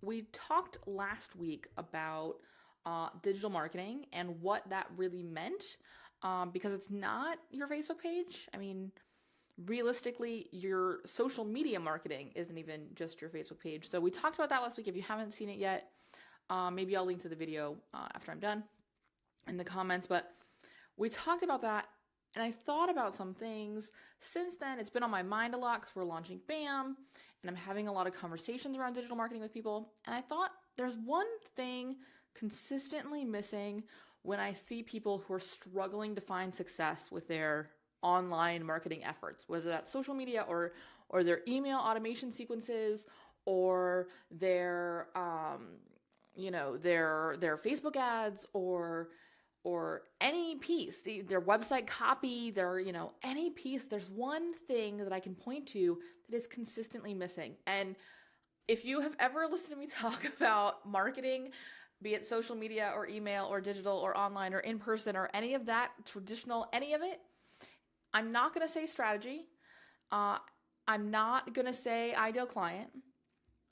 we talked last week about digital marketing and what that really meant, because it's not your Facebook page. I mean, realistically, your social media marketing isn't even just your Facebook page. So we talked about that last week. If you haven't seen it yet, maybe I'll link to the video after I'm done in the comments. But we talked about that, and I thought about some things since then. It's been on my mind a lot because we're launching BAM, and I'm having a lot of conversations around digital marketing with people. And I thought there's one thing consistently missing when I see people who are struggling to find success with their online marketing efforts, whether that's social media or their email automation sequences or their their Facebook ads or any piece, their website copy, any piece. There's one thing that I can point to that is consistently missing. And if you have ever listened to me talk about marketing, be it social media or email or digital or online or in person or any of that traditional, any of it, I'm not going to say strategy. I'm not going to say ideal client.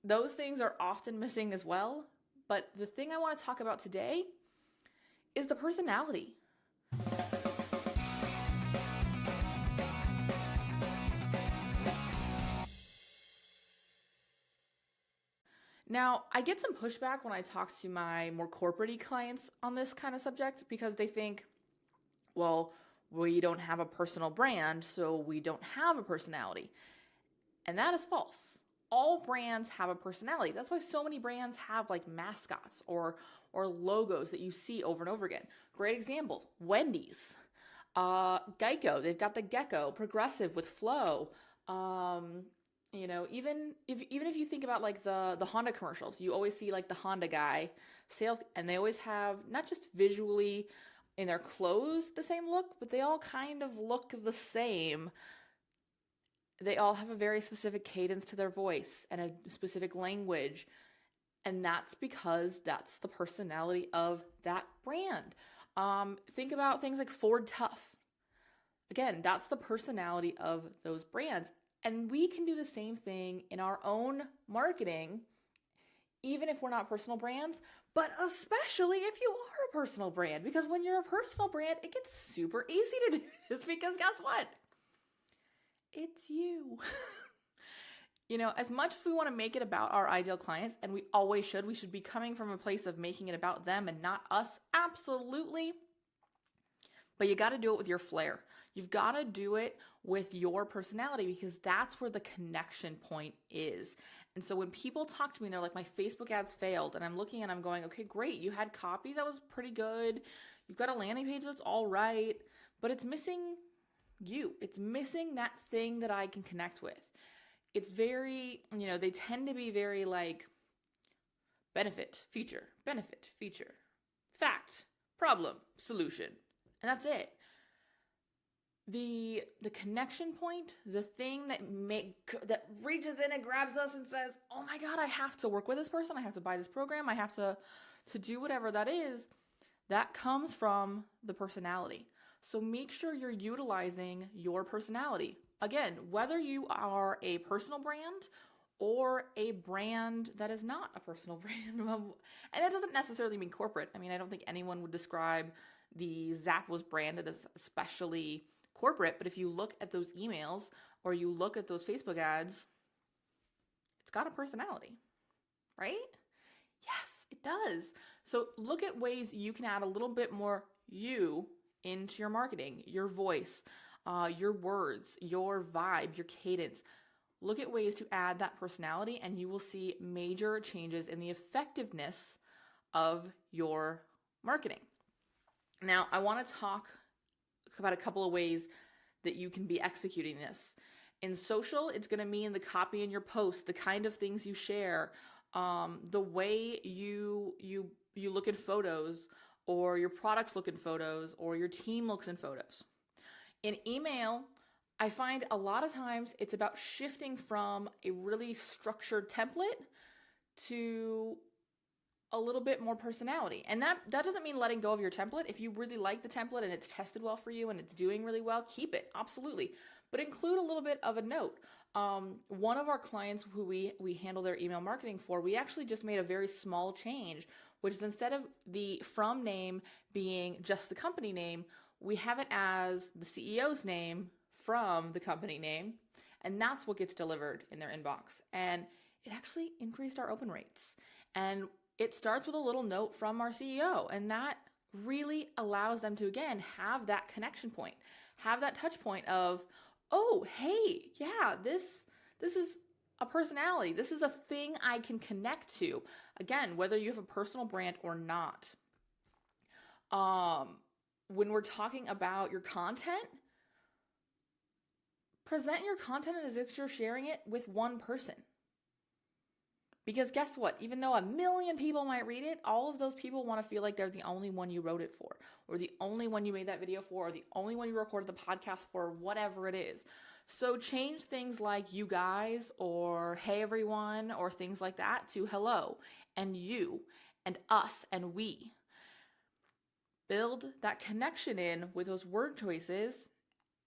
Those things are often missing as well. But the thing I want to talk about today is the personality. Now, I get some pushback when I talk to my more corporate-y clients on this kind of subject because they think, well, we don't have a personal brand, so we don't have a personality. And that is false. All brands have a personality. That's why so many brands have like mascots or logos that you see over and over again. Great example, Wendy's, Geico, they've got the gecko, Progressive with Flow. Even if you think about like the Honda commercials, you always see like the Honda guy sales, and they always have not just visually in their clothes the same look, but they all kind of look the same. They all have a very specific cadence to their voice and a specific language. And that's because that's the personality of that brand. Think about things like Ford Tough. Again, that's the personality of those brands. And we can do the same thing in our own marketing, even if we're not personal brands, but especially if you are a personal brand. Because when you're a personal brand, it gets super easy to do this because guess what? It's you. As much as we want to make it about our ideal clients, and we always should, we should be coming from a place of making it about them and not us. Absolutely. But you got to do it with your flair. You've got to do it with your personality because that's where the connection point is. And so when people talk to me and they're like, my Facebook ads failed, and I'm looking and I'm going, okay, great. You had copy that was pretty good. You've got a landing page that's all right, but it's missing you. It's missing that thing that I can connect with. It's very, they tend to be very like benefit, feature, fact, problem, solution. And that's it. The connection point, the thing that reaches in and grabs us and says, oh my God, I have to work with this person. I have to buy this program. I have to do whatever that is. That comes from the personality. So make sure you're utilizing your personality. Again, whether you are a personal brand or a brand that is not a personal brand. And that doesn't necessarily mean corporate. I mean, I don't think anyone would describe the Zappos brand as especially corporate, but if you look at those emails or you look at those Facebook ads, it's got a personality, right? Yes, it does. So look at ways you can add a little bit more you into your marketing, your voice, your words, your vibe, your cadence. Look at ways to add that personality and you will see major changes in the effectiveness of your marketing. Now, I want to talk about a couple of ways that you can be executing this. In social, it's going to mean the copy in your post, the kind of things you share, the way you look at photos, or your products look in photos, or your team looks in photos. In email, I find a lot of times it's about shifting from a really structured template to a little bit more personality. And that doesn't mean letting go of your template. If you really like the template and it's tested well for you and it's doing really well, keep it, absolutely. But include a little bit of a note. One of our clients who we handle their email marketing for, we actually just made a very small change, which is instead of the from name being just the company name, we have it as the CEO's name from the company name, and that's what gets delivered in their inbox. And it actually increased our open rates. And it starts with a little note from our CEO, and that really allows them to, again, have that connection point, have that touch point of, oh, hey, yeah, this is a personality. This is a thing I can connect to. Again, whether you have a personal brand or not. When we're talking about your content, present your content as if you're sharing it with one person. Because guess what? Even though 1 million people might read it, all of those people want to feel like they're the only one you wrote it for, or the only one you made that video for, or the only one you recorded the podcast for, whatever it is. So change things like you guys, or hey everyone, or things like that to hello, and you, and us, and we. Build that connection in with those word choices,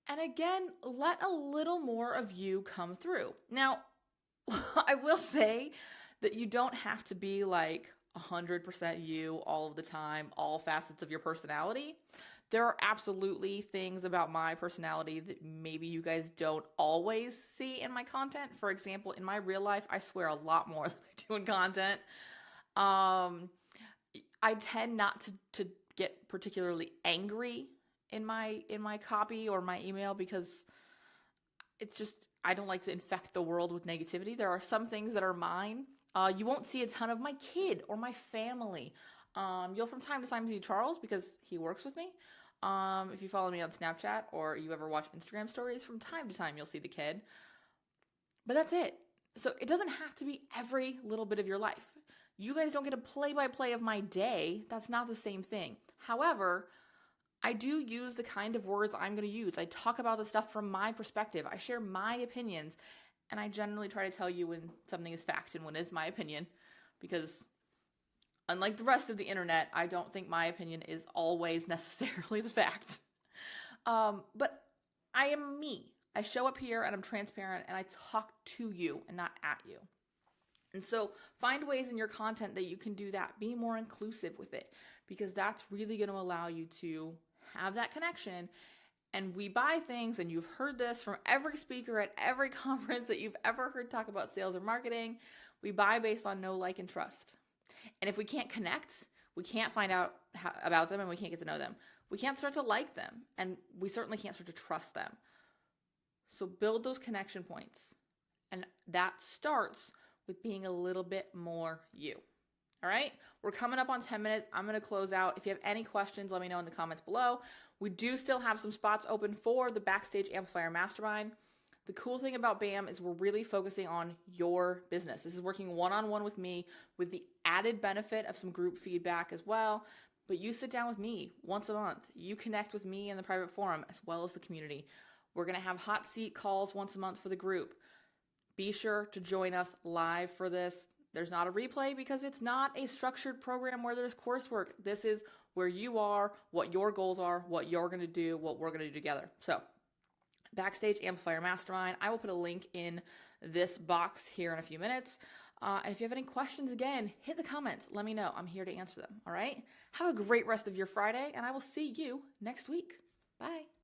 and again, let a little more of you come through. Now, I will say that you don't have to be like 100% you all of the time, all facets of your personality. There are absolutely things about my personality that maybe you guys don't always see in my content. For example, in my real life, I swear a lot more than I do in content. I tend not to get particularly angry in my copy or my email, because it's just, I don't like to infect the world with negativity. There are some things that are mine. You won't see a ton of my kid or my family. You'll from time to time see Charles because he works with me. If you follow me on Snapchat or you ever watch Instagram stories, from time to time you'll see the kid. But that's it. So it doesn't have to be every little bit of your life. You guys don't get a play-by-play of my day. That's not the same thing. However, I do use the kind of words I'm going to use. I talk about the stuff from my perspective. I share my opinions, and I generally try to tell you when something is fact and when it's my opinion, because unlike the rest of the internet, I don't think my opinion is always necessarily the fact. But I am me. I show up here and I'm transparent and I talk to you and not at you. And so find ways in your content that you can do that. Be more inclusive with it, because that's really going to allow you to have that connection. And we buy things, and you've heard this from every speaker at every conference that you've ever heard talk about sales or marketing. We buy based on know, like, and trust. And if we can't connect, we can't find out about them, and we can't get to know them. We can't start to like them, and we certainly can't start to trust them. So build those connection points. And that starts with being a little bit more you. All right, we're coming up on 10 minutes. I'm going to close out. If you have any questions, let me know in the comments below. We do still have some spots open for the Backstage Amplifer Mastermind. The cool thing about BAM is we're really focusing on your business. This is working one-on-one with me with the added benefit of some group feedback as well. But you sit down with me once a month. You connect with me in the private forum as well as the community. We're going to have hot seat calls once a month for the group. Be sure to join us live for this. There's not a replay because it's not a structured program where there's coursework. This is where you are, what your goals are, what you're going to do, what we're going to do together. So, Backstage Amplifer Mastermind. I will put a link in this box here in a few minutes. And if you have any questions, again, hit the comments. Let me know. I'm here to answer them. All right? Have a great rest of your Friday, and I will see you next week. Bye.